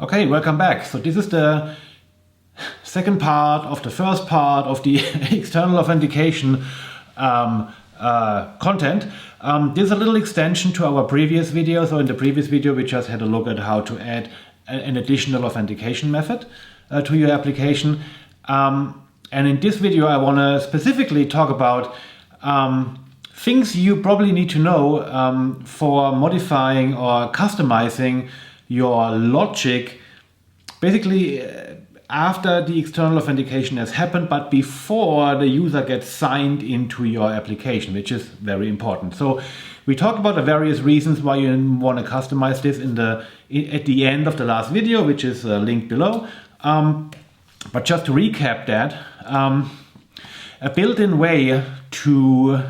Okay, welcome back. So this is the second part of the first part of the external authentication content. This is a little extension to our previous video. So in the previous video, we just had a look at how to add an additional authentication method to your application. And in this video, I want to specifically talk about things you probably need to know for modifying or customizing your logic, basically after the external authentication has happened, but before the user gets signed into your application, which is very important. So we talked about the various reasons why you want to customize this at the end of the last video, which is linked below. But just to recap that, a built-in way to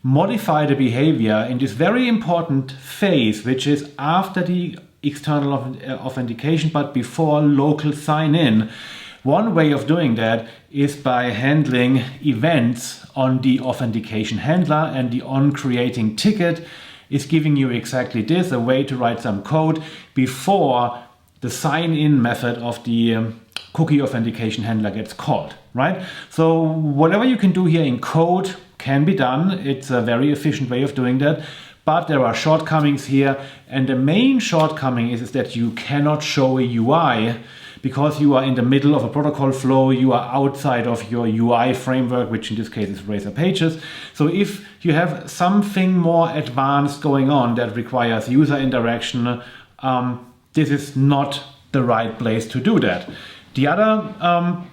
modify the behavior in this very important phase, which is after the external authentication but before local sign-in. One way of doing that is by handling events on the authentication handler, and the onCreating ticket is giving you exactly this, a way to write some code before the sign-in method of the cookie authentication handler gets called, right? So whatever you can do here in code can be done. It's a very efficient way of doing that. But there are shortcomings here, and the main shortcoming is that you cannot show a UI because you are in the middle of a protocol flow. You are outside of your UI framework, which in this case is Razor Pages. So if you have something more advanced going on that requires user interaction, this is not the right place to do that. The other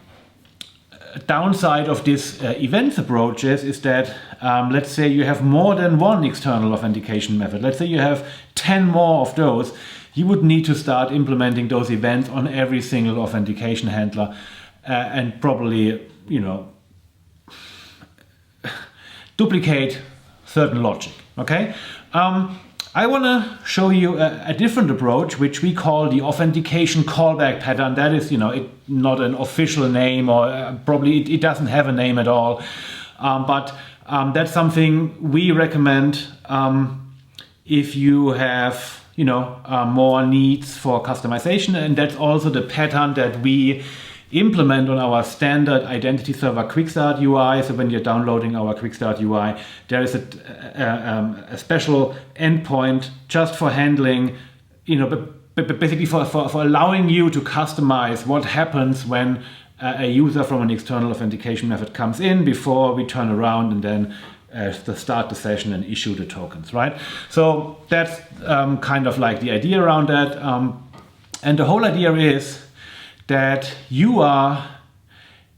downside of this events approaches is that let's say you have more than one external authentication method. Let's say you have 10 more of those. You would need to start implementing those events on every single authentication handler and probably, duplicate certain logic. Okay. I want to show you a different approach, which we call the authentication callback pattern. That is, not an official name, or probably it doesn't have a name at all. But that's something we recommend if you have, more needs for customization. And that's also the pattern that we implement on our standard identity server quickstart UI. So when you're downloading our quickstart UI, there is a special endpoint just for handling, basically for allowing you to customize what happens when a user from an external authentication method comes in before we turn around and then start the session and issue the tokens, right? So that's kind of like the idea around that. And the whole idea is that you are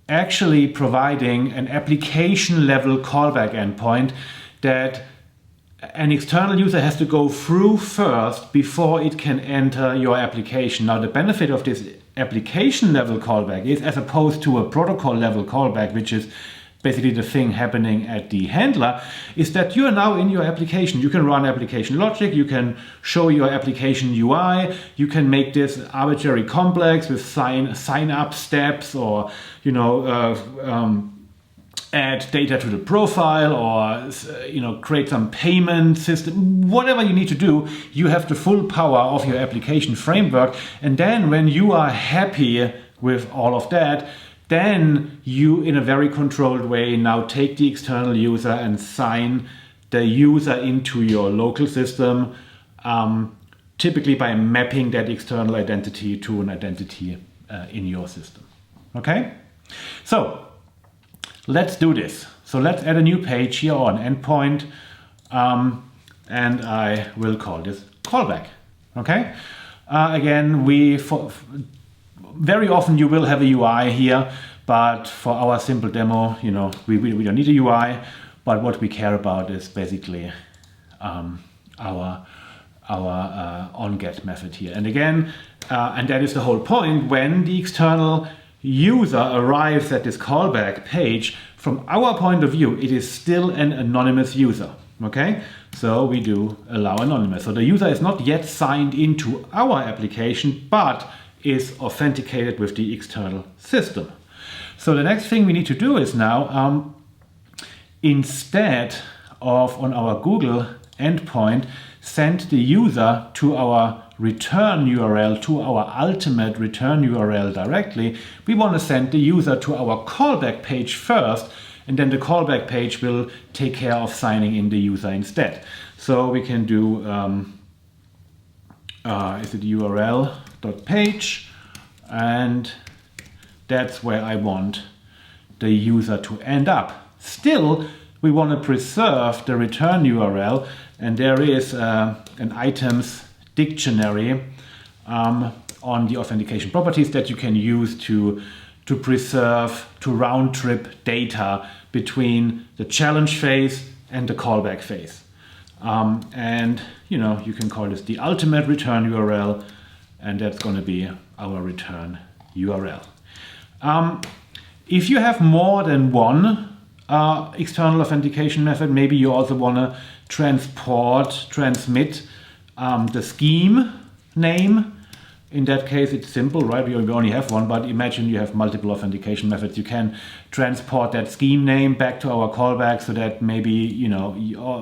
actually providing an application level callback endpoint that an external user has to go through first before it can enter your application. Now, the benefit of this application level callback is, as opposed to a protocol level callback, which is basically the thing happening at the handler, is that you are now in your application. You can run application logic, you can show your application UI, you can make this arbitrary complex with sign up steps, or add data to the profile, or create some payment system. Whatever you need to do, you have the full power of your application framework. And then when you are happy with all of that, then you, in a very controlled way, now take the external user and sign the user into your local system, typically by mapping that external identity to an identity in your system. Okay? So let's do this. So let's add a new page here on endpoint, and I will call this callback. Okay? Again, very often you will have a UI here, but for our simple demo, we don't need a UI. But what we care about is basically our onGet method here. And again, and that is the whole point. When the external user arrives at this callback page, from our point of view, it is still an anonymous user. Okay, so we do allow anonymous. So the user is not yet signed into our application, but is authenticated with the external system. So the next thing we need to do is now, instead of on our Google endpoint, send the user to our return URL to our ultimate return URL directly, we want to send the user to our callback page first, and then the callback page will take care of signing in the user instead. So we can do is it url.page, and that's where I want the user to end up. Still, we want to preserve the return URL, and there is an items dictionary on the authentication properties that you can use to preserve, to round trip data between the challenge phase and the callback phase. And you know, you can call this the ultimate return URL, and that's going to be our return URL. If you have more than one external authentication method, maybe you also want to transmit the scheme name. In that case, it's simple, right? We only have one, but imagine you have multiple authentication methods. You can transport that scheme name back to our callback, so that maybe, you know,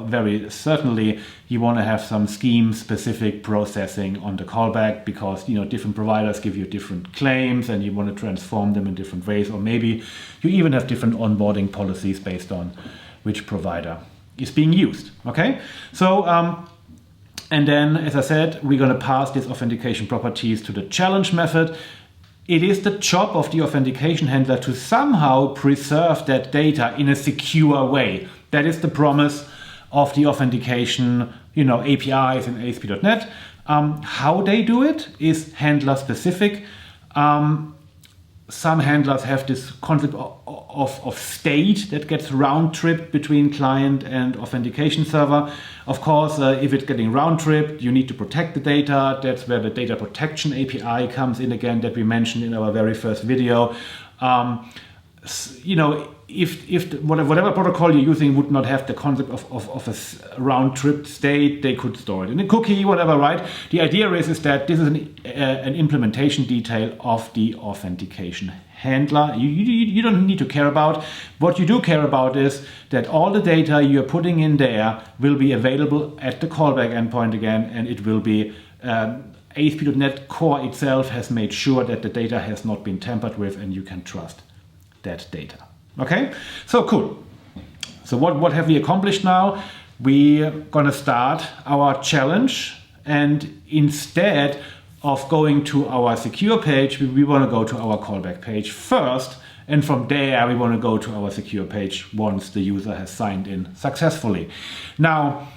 very certainly you want to have some scheme specific processing on the callback, because, you know, different providers give you different claims and you want to transform them in different ways, or maybe you even have different onboarding policies based on which provider is being used. Okay, so and then, as I said, we're going to pass these authentication properties to the challenge method. It is the job of the authentication handler to somehow preserve that data in a secure way. That is the promise of the authentication, you know, APIs in ASP.NET. How they do it is handler specific. Some handlers have this concept of state that gets round-tripped between client and authentication server. Of course, if it's getting round-tripped, you need to protect the data. That's where the data protection API comes in again, that we mentioned in our very first video. You know, if whatever protocol you're using would not have the concept of a round-trip state, they could store it in a cookie, whatever, right? The idea is that this is an implementation detail of the authentication handler. You don't need to care about. What you do care about is that all the data you're putting in there will be available at the callback endpoint again, and it will be ASP.NET Core itself has made sure that the data has not been tampered with, and you can trust that data. Okay, so cool. So what have we accomplished now? We're gonna start our challenge, and instead of going to our secure page, we want to go to our callback page first, and from there we want to go to our secure page once the user has signed in successfully. Now,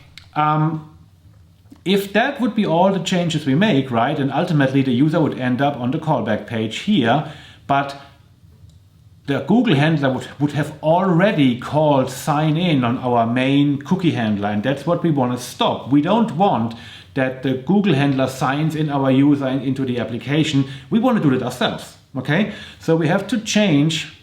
if that would be all the changes we make, right, and ultimately the user would end up on the callback page here, but the Google handler would have already called sign in on our main cookie handler, and that's what we want to stop. We don't want that the Google handler signs in our user into the application. We want to do it ourselves. Okay, so we have to change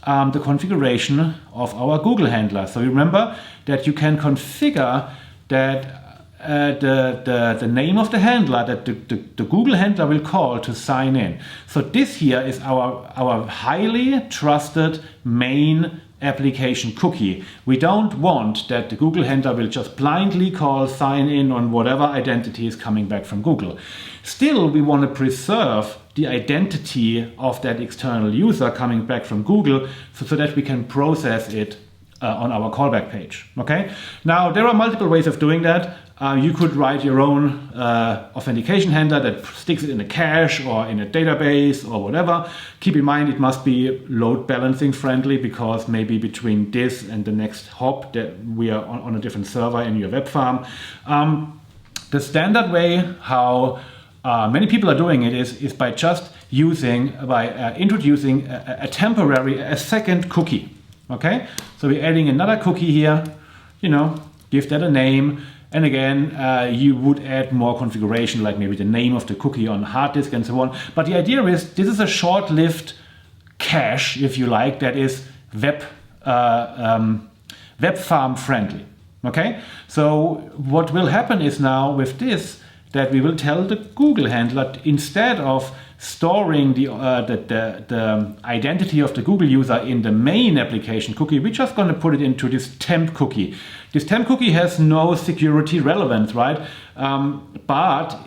the configuration of our Google handler. So remember that you can configure that the name of the handler that the Google handler will call to sign in. So this here is our highly trusted main application cookie. We don't want that the Google handler will just blindly call sign in on whatever identity is coming back from Google. Still, we want to preserve the identity of that external user coming back from Google so that we can process it on our callback page. Okay. Now there are multiple ways of doing that. You could write your own authentication handler that sticks it in a cache or in a database or whatever. Keep in mind it must be load balancing friendly, because maybe between this and the next hop that we are on a different server in your web farm. The standard way how many people are doing it is by just introducing a temporary, a second cookie. Okay, so we're adding another cookie here, you know, give that a name. And again, you would add more configuration, like maybe the name of the cookie on hard disk and so on. But the idea is this is a short-lived cache, if you like, that is web farm friendly. Okay, so what will happen is now with this, that we will tell the Google handler, instead of storing the identity of the Google user in the main application cookie, we're just going to put it into this temp cookie. This temp cookie has no security relevance, right? But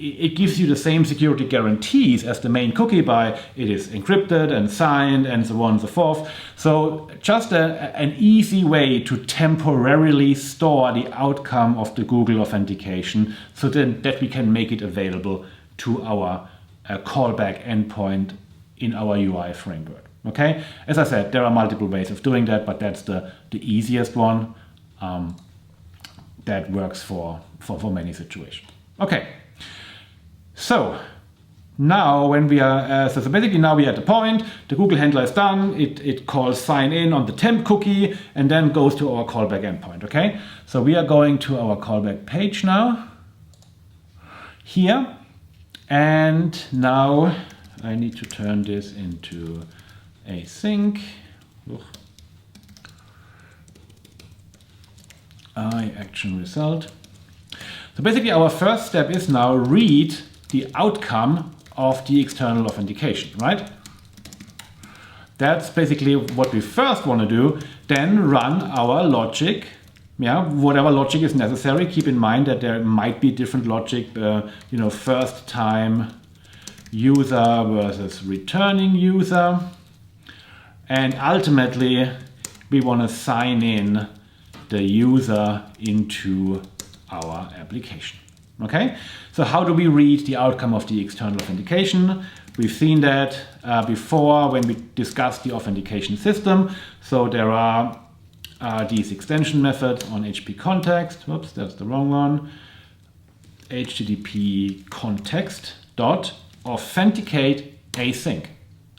it gives you the same security guarantees as the main cookie by it is encrypted and signed and so on and so forth. So just an easy way to temporarily store the outcome of the Google authentication so that we can make it available to our callback endpoint in our UI framework. Okay, as I said, there are multiple ways of doing that, but that's the easiest one that works for many situations. Okay, so now when we are, so basically now we are at the point, the Google handler is done, it calls sign in on the temp cookie and then goes to our callback endpoint. Okay, so we are going to our callback page now, here, and now I need to turn this into async. Action result. So basically our first step is now read the outcome of the external authentication, right? That's basically what we first want to do. Then run our logic, whatever logic is necessary. Keep in mind that there might be different logic, first time user versus returning user. And ultimately, we want to sign in the user into our application. Okay, so how do we read the outcome of the external authentication? We've seen that before when we discussed the authentication system. So there are these extension methods on HTTP context. Whoops, that's the wrong one. HTTP context dot authenticate async.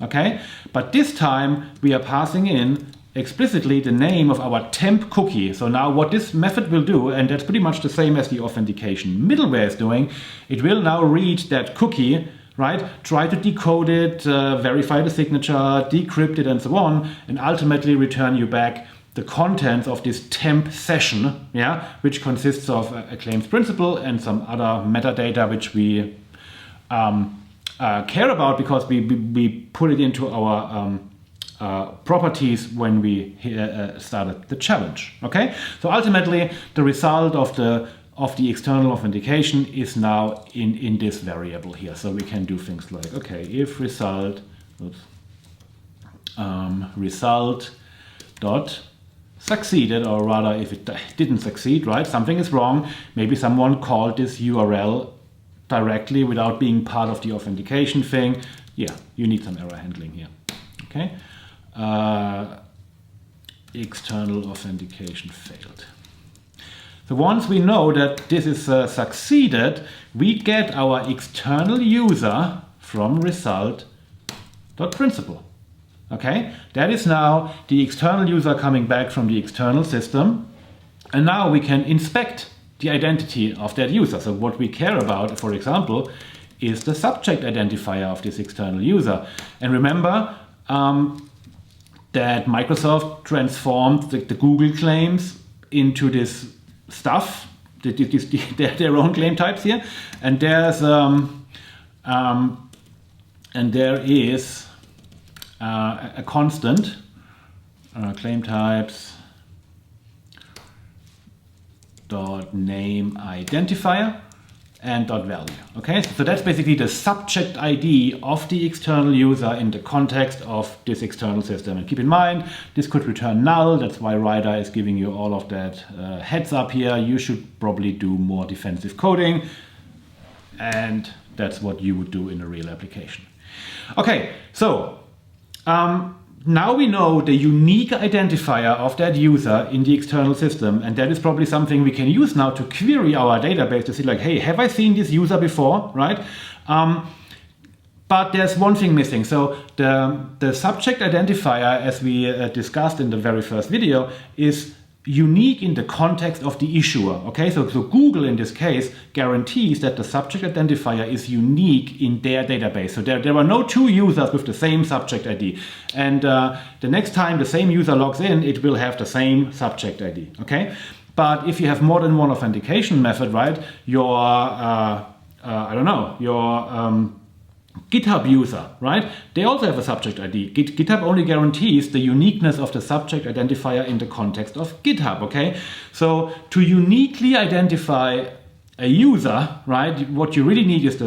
Okay, but this time we are passing in explicitly the name of our temp cookie. So now what this method will do, and that's pretty much the same as the authentication middleware is doing, it will now read that cookie, right? Try to decode it, verify the signature, decrypt it and so on, and ultimately return you back the contents of this temp session, which consists of a claims principal and some other metadata which we care about because we put it into our properties when we started the challenge. Okay, so ultimately the result of the external authentication is now in this variable here. So we can do things like, okay, if result dot succeeded, or rather if it didn't succeed, right, something is wrong, maybe someone called this URL directly without being part of the authentication thing. Yeah, you need some error handling here. Okay, external authentication failed. So once we know that this is succeeded, we get our external user from result.principal. Okay, that is now the external user coming back from the external system, and now we can inspect the identity of that user. So what we care about, for example, is the subject identifier of this external user. And remember that Microsoft transformed the Google claims into this stuff, their own claim types here, and there is a constant claim types dot name identifier and dot value. Okay, so that's basically the subject ID of the external user in the context of this external system. And keep in mind, this could return null. That's why Rider is giving you all of that heads up here. You should probably do more defensive coding, and that's what you would do in a real application. Okay, so now we know the unique identifier of that user in the external system, and that is probably something we can use now to query our database to see like, hey, have I seen this user before, right? But there's one thing missing. So the subject identifier, as we discussed in the very first video, is unique in the context of the issuer. Okay, so Google in this case guarantees that the subject identifier is unique in their database. So there are no two users with the same subject ID. And the next time the same user logs in, it will have the same subject ID. Okay, but if you have more than one authentication method, right, your GitHub user, right? They also have a subject ID. GitHub only guarantees the uniqueness of the subject identifier in the context of GitHub, okay? So to uniquely identify a user, right, what you really need is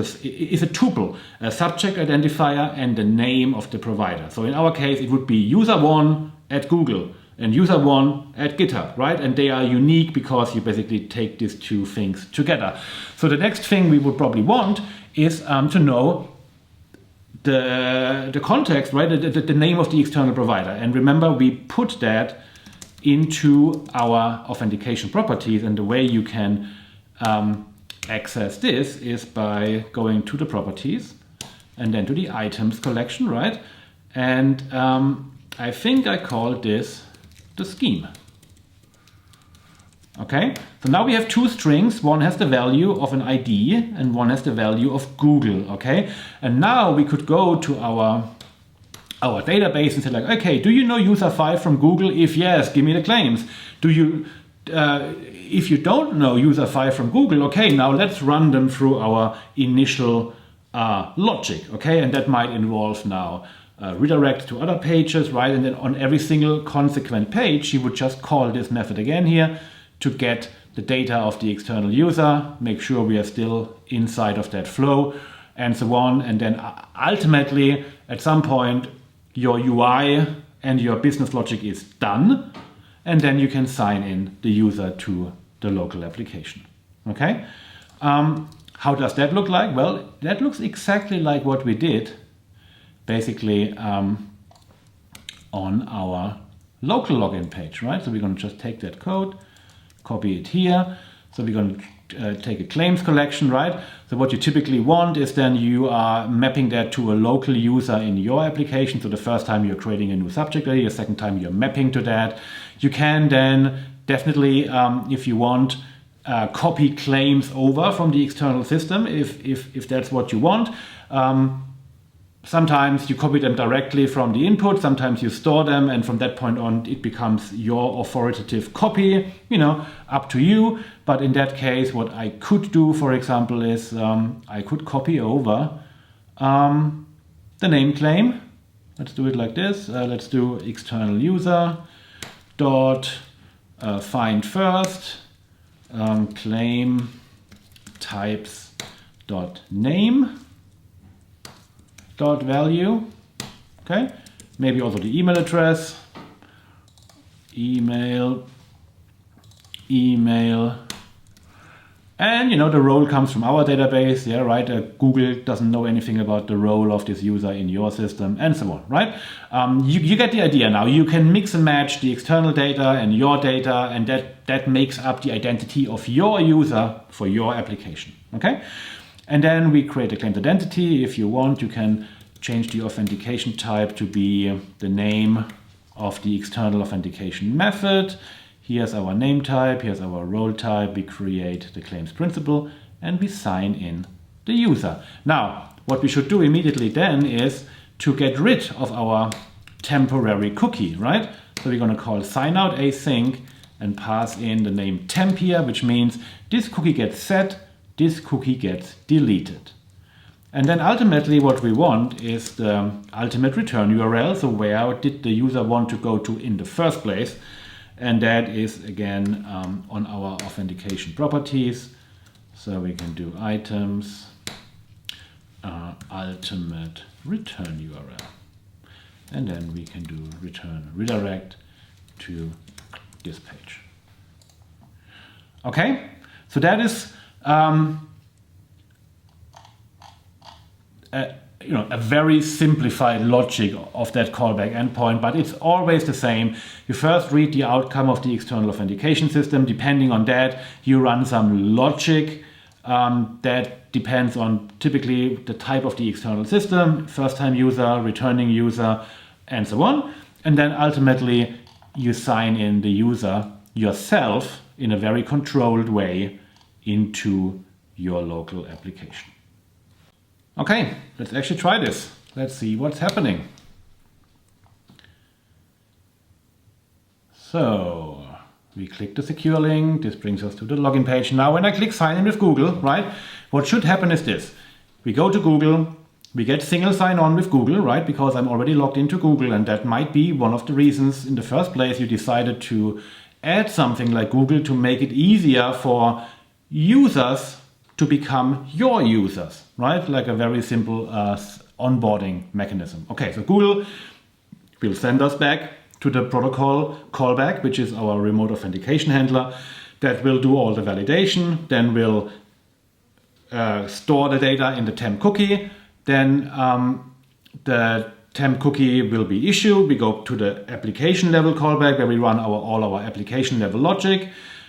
a tuple, a subject identifier and the name of the provider. So in our case, it would be user1 at Google and user1 at GitHub, right? And they are unique because you basically take these two things together. So the next thing we would probably want is to know the context, right? The name of the external provider. And remember, we put that into our authentication properties, and the way you can access this is by going to the properties and then to the items collection, right? And I think I called this the scheme. Okay, so now we have two strings. One has the value of an ID and one has the value of Google. Okay, and now we could go to our database and say like, okay, do you know user 5 from Google? If yes, give me the claims. Do you, if you don't know user 5 from Google, okay, now let's run them through our initial logic. Okay, and that might involve now redirect to other pages, right? And then on every single consequent page, you would just call this method again here to get the data of the external user, make sure we are still inside of that flow, and so on. And then ultimately, at some point, your UI and your business logic is done, and then you can sign in the user to the local application. Okay? How does that look like? Well, that looks exactly like what we did basically on our local login page, right? So we're going to just take that code, copy it here. So we're going to take a claims collection, right? So what you typically want is then you are mapping that to a local user in your application. So the first time you're creating a new subject ID, the second time you're mapping to that. You can then definitely, if you want, copy claims over from the external system if that's what you want. Sometimes you copy them directly from the input, sometimes you store them, and from that point on it becomes your authoritative copy, you know, up to you. But in that case, what I could do, for example, is I could copy over the name claim. Let's do it like this. Let's do external user dot find first claim types dot name dot value. Okay, maybe also the email address, email, and you know the role comes from our database. Yeah, right. Google doesn't know anything about the role of this user in your system, and so on. Right? You get the idea now. You can mix and match the external data and your data, and that makes up the identity of your user for your application. Okay. And then we create a claimed identity. If you want, you can change the authentication type to be the name of the external authentication method. Here's our name type, here's our role type. We create the claims principal and we sign in the user. Now, what we should do immediately then is to get rid of our temporary cookie, right? So we're going to call signout async and pass in the name temp here, which means this cookie gets set, this cookie gets deleted. And then ultimately what we want is the ultimate return URL. So where did the user want to go to in the first place? And that is again on our authentication properties. So we can do items, ultimate return URL. And then we can do return redirect to this page. Okay, so that is a very simplified logic of that callback endpoint, but it's always the same. You first read the outcome of the external authentication system. Depending on that, you run some logic that depends on typically the type of the external system, first time user, returning user, and so on. And then ultimately you sign in the user yourself in a very controlled way into your local application. Okay, let's actually try this. Let's see what's happening. So we click the secure link. This brings us to the login page. Now when I click sign in with Google, right, what should happen is this. We go to Google, we get single sign on with Google, right, because I'm already logged into Google, and that might be one of the reasons in the first place you decided to add something like Google to make it easier for users to become your users, right? Like a very simple onboarding mechanism. Okay, so Google will send us back to the protocol callback, which is our remote authentication handler, that will do all the validation, then will store the data in the temp cookie, then the temp cookie will be issued. We go to the application level callback where we run all our application level logic,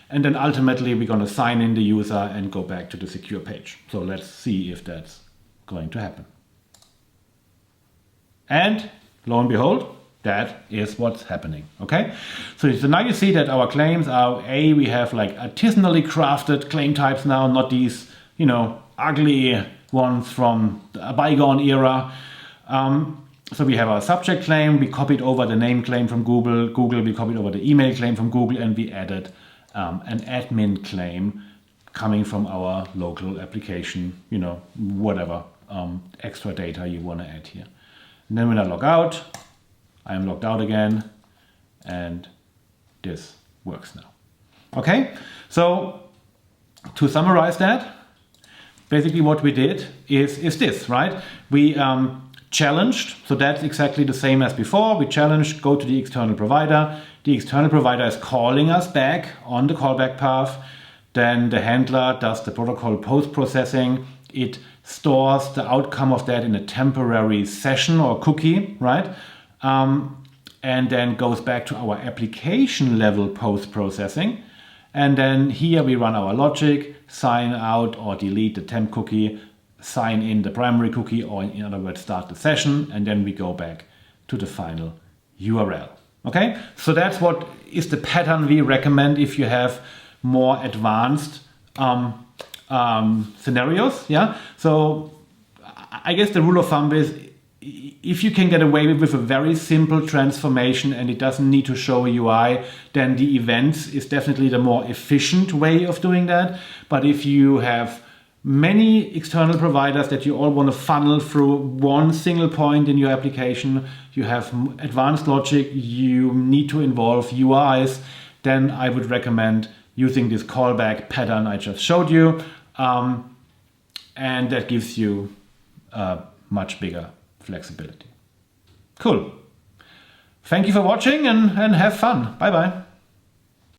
and then ultimately we're going to sign in the user and go back to the secure page. So let's see if that's going to happen. And lo and behold, that is what's happening. Okay, so now you see that our claims are we have like artisanally crafted claim types now, not these, you know, ugly ones from a bygone era. So we have our subject claim, we copied over the name claim from Google, we copied over the email claim from Google, and we added an admin claim coming from our local application, you know, whatever extra data you want to add here. And then when I log out, I am logged out again, and this works now. Okay, so to summarize that, basically what we did is this, right? We challenged, so that's exactly the same as before. We challenged, go to the external provider. The external provider is calling us back on the callback path. Then the handler does the protocol post-processing. It stores the outcome of that in a temporary session or cookie, right? And then goes back to our application level post-processing. And then here we run our logic, sign out or delete the temp cookie, sign in the primary cookie, or in other words, start the session, and then we go back to the final URL. Okay, so that's what is the pattern we recommend if you have more advanced scenarios. Yeah, so I guess the rule of thumb is if you can get away with a very simple transformation and it doesn't need to show a UI, then the events is definitely the more efficient way of doing that. But if you have many external providers that you all want to funnel through one single point in your application, you have advanced logic, you need to involve UIs, then I would recommend using this callback pattern I just showed you. And that gives you much bigger flexibility. Cool. Thank you for watching and have fun. Bye bye.